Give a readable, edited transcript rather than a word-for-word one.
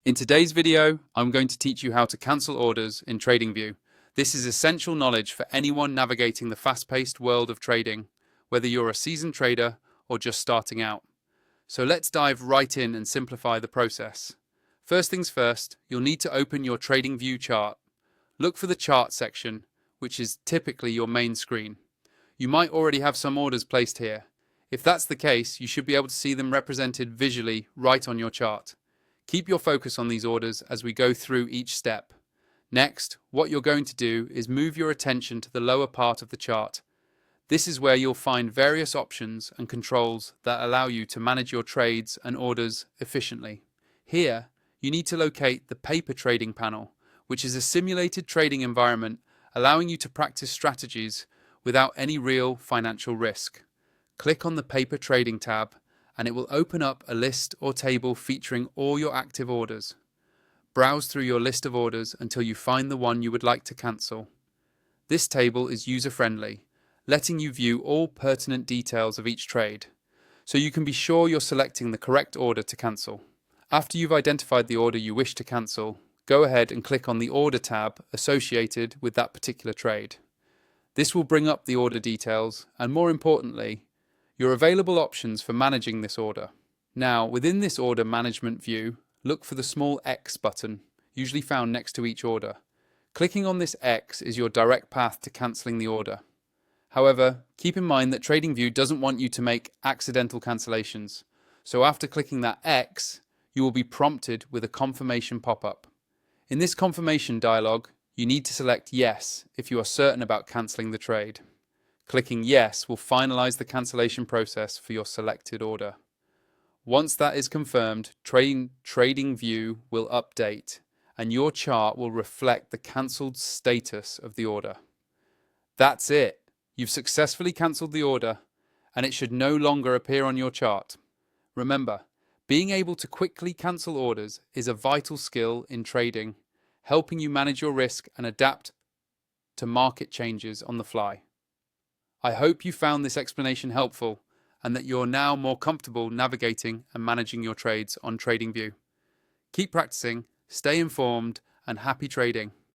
In today's video, I'm going to teach you how to cancel orders in TradingView. This is essential knowledge for anyone navigating the fast-paced world of trading, whether you're a seasoned trader or just starting out. So let's dive right in and simplify the process. First things first, you'll need to open your TradingView chart. Look for the chart section, which is typically your main screen. You might already have some orders placed here. If that's the case, you should be able to see them represented visually right on your chart. Keep your focus on these orders as we go through each step. Next, what you're going to do is move your attention to the lower part of the chart. This is where you'll find various options and controls that allow you to manage your trades and orders efficiently. Here, you need to locate the paper trading panel, which is a simulated trading environment allowing you to practice strategies without any real financial risk. Click on the paper trading tab and it will open up a list or table featuring all your active orders. Browse through your list of orders until you find the one you would like to cancel. This table is user-friendly, letting you view all pertinent details of each trade, so you can be sure you're selecting the correct order to cancel. After you've identified the order you wish to cancel, go ahead and click on the Order tab associated with that particular trade. This will bring up the order details and, more importantly, your available options for managing this order. Now, within this order management view, look for the small X button, usually found next to each order. Clicking on this X is your direct path to cancelling the order. However, keep in mind that TradingView doesn't want you to make accidental cancellations. So after clicking that X, you will be prompted with a confirmation pop-up. In this confirmation dialog, you need to select Yes if you are certain about cancelling the trade. Clicking Yes will finalize the cancellation process for your selected order. Once that is confirmed, TradingView will update and your chart will reflect the cancelled status of the order. That's it. You've successfully cancelled the order and it should no longer appear on your chart. Remember, being able to quickly cancel orders is a vital skill in trading, helping you manage your risk and adapt to market changes on the fly. I hope you found this explanation helpful and that you're now more comfortable navigating and managing your trades on TradingView. Keep practicing, stay informed, and happy trading.